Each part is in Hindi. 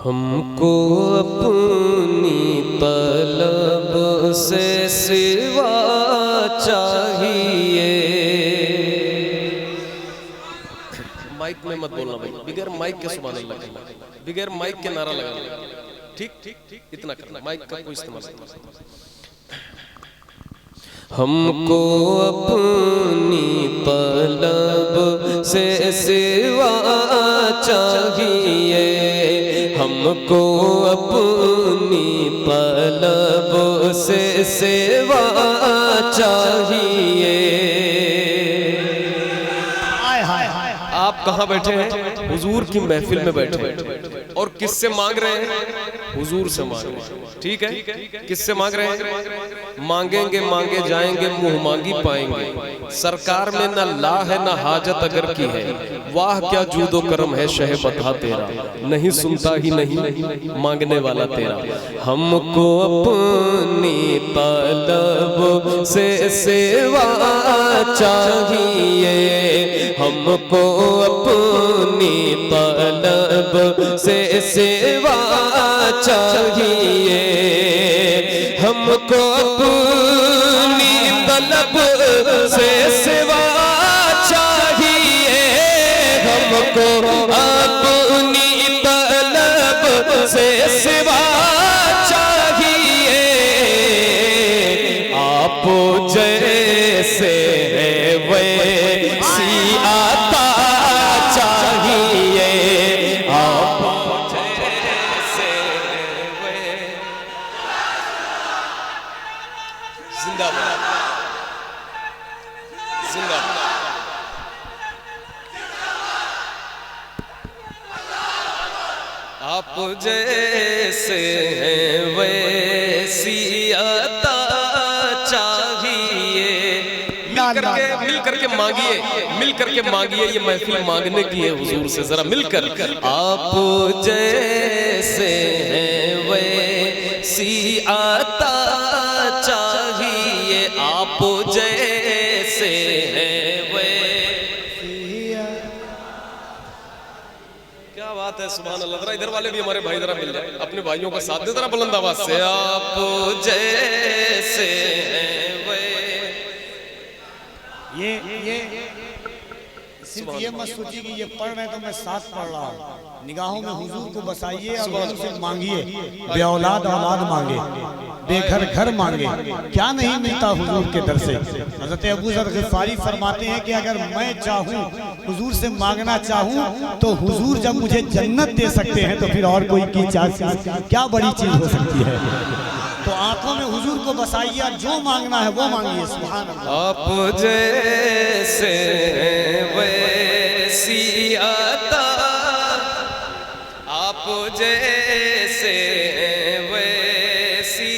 हमको अपनी तलब से सिवा चाहिए। माइक में मत बोलना भाई, बगैर माइक के सुभान अल्लाह कहना, बगैर माइक के नारा लगाना। ठीक ठीक ठीक, इतना करना, माइक का कोई इस्तेमाल नहीं। हमको अपनी तलब से सिवा चाहिए, हमको अपनी तलब से सिवा चाहिए। आप कहाँ बैठे हैं? हुजूर की महफिल में बैठे हैं और किससे मांग रहे हैं? हुजूर से मांग रहे हैं। ठीक है, किससे मांग रहे हैं? मांगेंगे मांगे जाएंगे, मुंह मांगी पाएंगे। सरकार में न ला है न हाजत अगर की है, वाह क्या जूदो करम है शह बता तेरा, नहीं सुनता ही नहीं मांगने वाला तेरा। हमको अपनी तलब से सेवा चाहिए, हमको अपनी तलब से सेवा चाहिए, हमको अपनी तलब से सेवा चाहिए, हमको अपनी तलब से सेवा चाहिए। आप जैसे है वैसी आता चाहिए, आप जैसे है जिंदाबाद जिंदाबाद। आप जैसे हैं वैसी अता चाहिए। मिल करके मांगिए, मिल करके मांगिए, ये महफिल मांगने की है हुजूर से, जरा मिलकर। आप जैसे हैं वैसी अता चाहिए, आप जैसे हैं वैसी। क्या बात है, सुभान अल्लाह। जरा इधर वाले भी हमारे भाई जरा मिल जाए, अपने भाइयों का साथ दे जरा बुलंद आवाज से। आप जैसे हैं सिर्फ ये मत सोचिए कि ये पढ़ रहे हैं तो मैं साथ पढ़ रहा हूँ। निगाहों में हुजूर को बसाइए और हुजूर से मांगिए, बे औलाद औलाद मांगे, बेघर घर मांगे, क्या नहीं मिलता हुजूर के दर से। हज़रत अबू ज़र ग़िफ़ारी फरमाते हैं कि अगर मैं चाहूँ, हुजूर से मांगना चाहूँ, तो हुजूर जब मुझे जन्नत दे सकते हैं तो फिर और कोई की क्या बड़ी चीज हो सकती है। तो आंखों में हुजूर को बसाइए, जो मांगना है वो मांगिए। सुभान अल्लाह। आप जैसे वैसी अता, आप जैसे वैसी।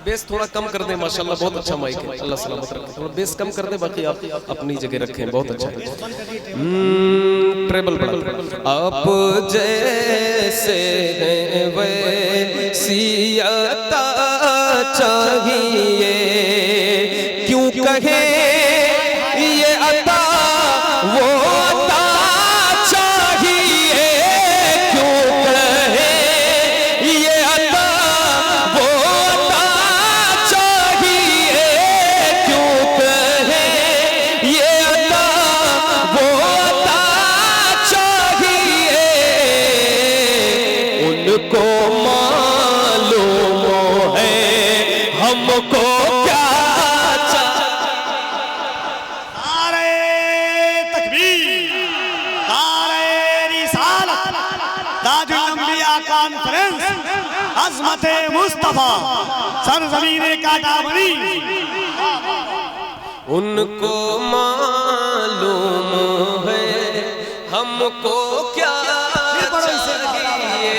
बेस थोड़ा कम कर दें, माशाल्लाह बहुत अच्छा माइक है, अल्लाह सलामत रखे। थोड़ा बेस कम कर दें, बाकी आप अपनी जगह रखें, बहुत अच्छा है। ट्रेबल बढ़ा। आप जैसे वैसी अता चाहिए, क्यों कहे ये अता वो अता चाहिए, क्यों कहे ये अता वो अता चाहिए, क्यों कहे ये अता वो अता चाहिए। उनको मालूम है हमको क्या अज़मते मुस्तफा सरज़मीने काटाबनी। उनको मालूम है हमको क्या चाहिए,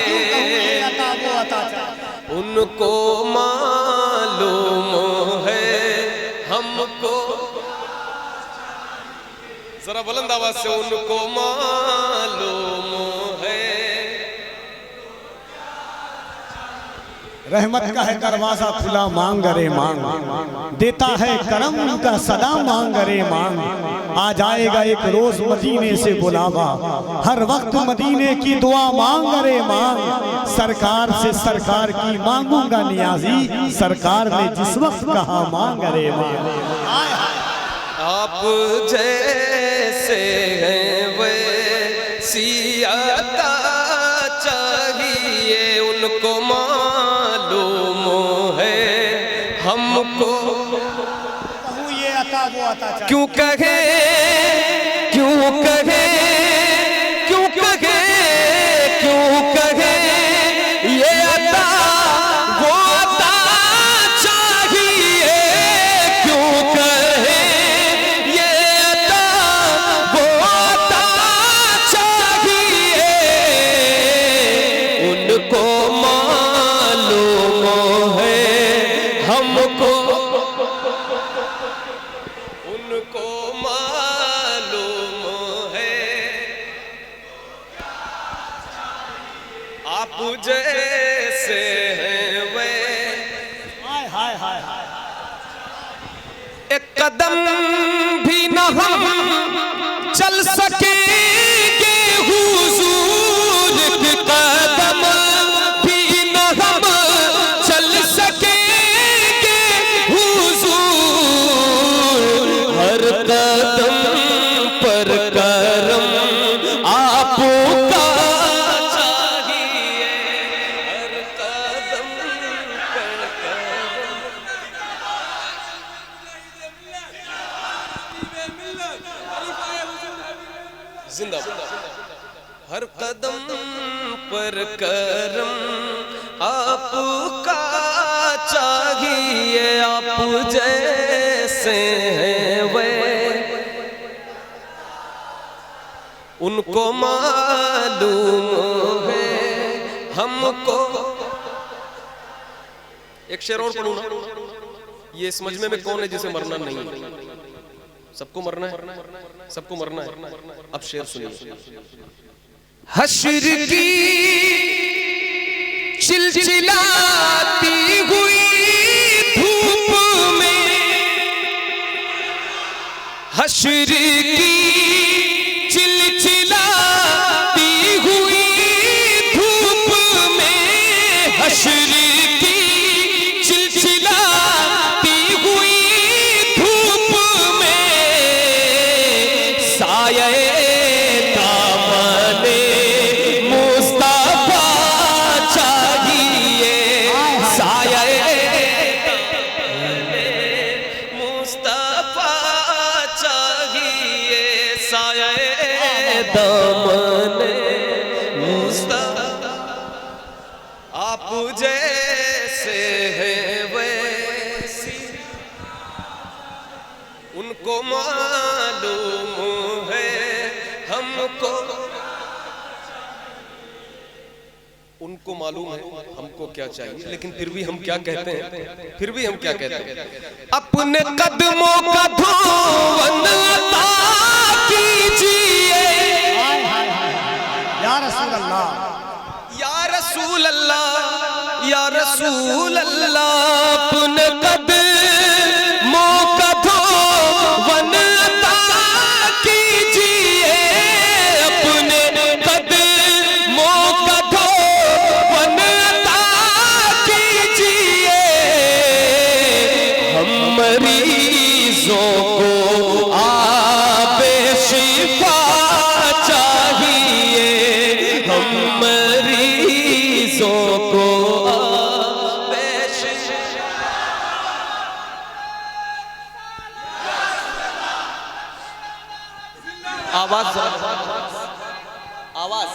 उनको मालूम है हमको। जरा बुलंद आवाज से, उनको मालूम है। रहमत का है दरवाजा खुला, मांग रे मांग, देता है करम का सदा, मांग रे मांग। आ जाएगा एक रोज मदीने से बुलावा, हर वक्त मदीने की दुआ मांग रे मांग, सरकार से सरकार की मांगूंगा नियाजी, सरकार ने जिस वक्त कहा मांग रे मांग। आप जैसे हैं वैसी अता चाहिए, उनको मालूम है हमको, ये अता वो अता चाहिए। क्यों कहे क्यों कहे क्यों कहे क्यों कहे ये अता वो अता चाहिए, क्यों कहे ये अता वो अता चाहिए, उनको मालूम है हमको, उनको मालूम है आप जैसे हैं वे। हाय हाय हाय हाय, एक कदम भी न हम चल सकेंगे हुजूर, एक कदम भी न हम चल सकेंगे हुजूर, हर कदम पर करम आपका चाहिए, हर कदम पर करम। जिंदाबाद। हर कदम पर करम आपका चाहिए, आप जैसे हैं वे उनको मालूम है हमको। एक शेर और पढ़ूं ना, ये समझ में कौन है जिसे मरना नहीं है? सबको मरना है, सबको मरना है। अब शेर सुनिए। हश्र की चिलचिलाती हुई धूप में, हश्र की चिलचिलाती हुई धूप में, हश्र की चिलचिलाती हुई धूप में, साये दामने मुस्तफा चाहिए, साये दामने मुस्तफा चाहिए, साये दामने मुस्तफा। आप जैसे हैं वैसी उनको मालूम है हमको, उनको मालूम है हमको क्या चाहिए, लेकिन फिर भी हम क्या कहते हैं, फिर भी हम क्या कहते हैं? अपने कदमों का धोवन अता कीजिए, या रसूल अल्लाह, या रसूल अल्लाह, या रसूल अल्लाह। अपने कदमों का धोवन अता कीजिए, अपने कदमों का धोवन अता कीजिए, हम मरीजों को आबे शिफा चाहिए, हम मरीजों को आबे शिफा। आवाज आवाज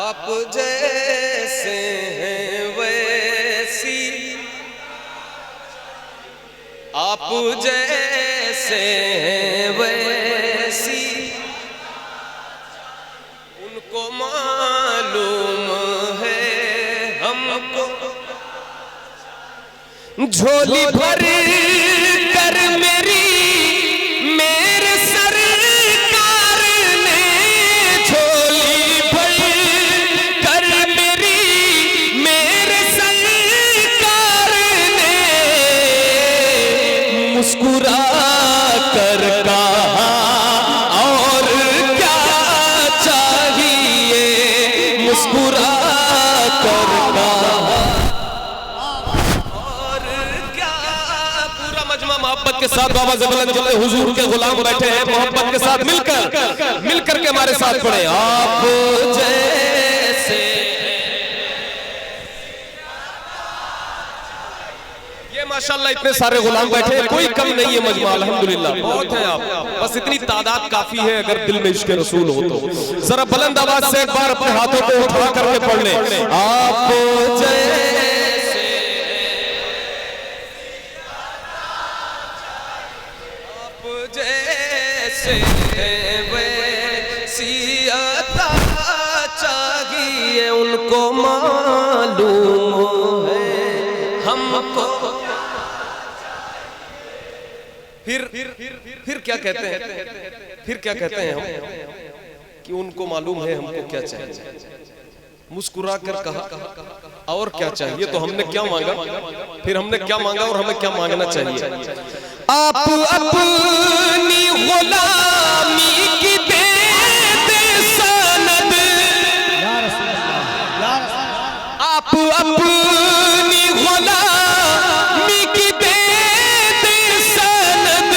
आप जैसे हैं वैसी, आप जैसे हैं वैसी उनको मालूम है हमको। झोली भर कर मेरी के साथ बाबा ज़बरदस्त जितने हुजूर के गुलाम बैठे हैं, मोहब्बत के साथ मिलकर के हमारे साथ पढ़े। आप जैसे, ये माशाल्लाह इतने सारे गुलाम बैठे हैं, कोई कम नहीं है मजमा, अल्हम्दुलिल्लाह बहुत हैं आप, बस इतनी तादाद काफी है अगर दिल में इश्क रसूल हो तो। जरा बुलंद आवाज से एक बार अपने हाथों को उठा करके पढ़ ले। आप जैसे, आप जैसे वैसी अता चाहिए, उनको मालूम है हमको। फिर क्या कहते हैं, फिर क्या कहते हैं हम कि उनको मालूम है हमको क्या चाहिए। मुस्कुरा कर कहा और क्या चाहिए, तो हमने क्या मांगा, फिर हमने क्या मांगा और हमें क्या मांगना चाहिए। आप अपनी गुलामी की दे सनद, आप अपनी गुलामी की दे सनद,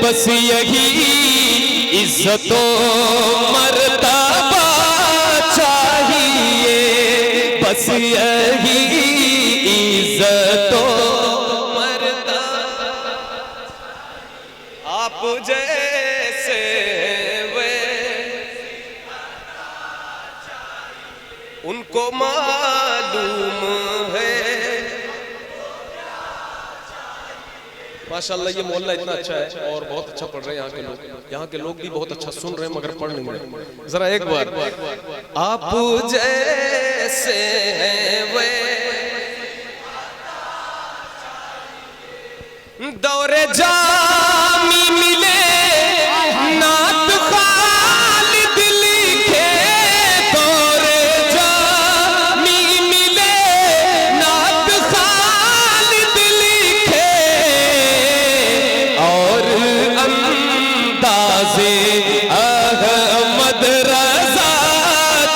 बस यही इज्जतो मर्तबा चाहिए, बस यही इज्जतो मर्तबा। आप जैसे वे उनको मालूम है। माशाल्लाह ये मोहल्ला इतना अच्छा है और बहुत अच्छा पढ़ रहे हैं यहाँ के लोग, यहाँ के लोग भी बहुत अच्छा सुन रहे हैं मगर पढ़ नहीं रहे। जरा एक बार, आप जैसे वे दौरे जामी मिले, नात खालिद लिखे, दौरे जामी मिले, नात खालिद लिखे, और अंदाज़े अहमद रज़ा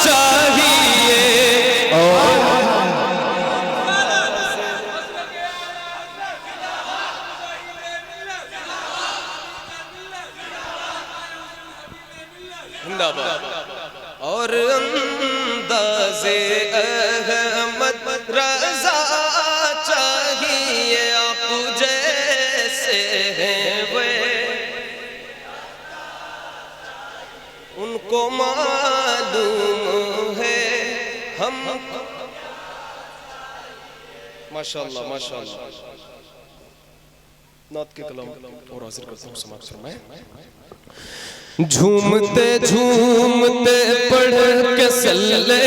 चाहिए, और और अंदाज़े अहमद रज़ा चाहिए। आप जैसे हैं वे उनको मालूम है हम। माशाअल्लाह माशाअल्लाह। नात के कलाम और हाजिर करता हूँ, समाप्त फरमाएं। झूमते झूमते पढ़ के सल्ले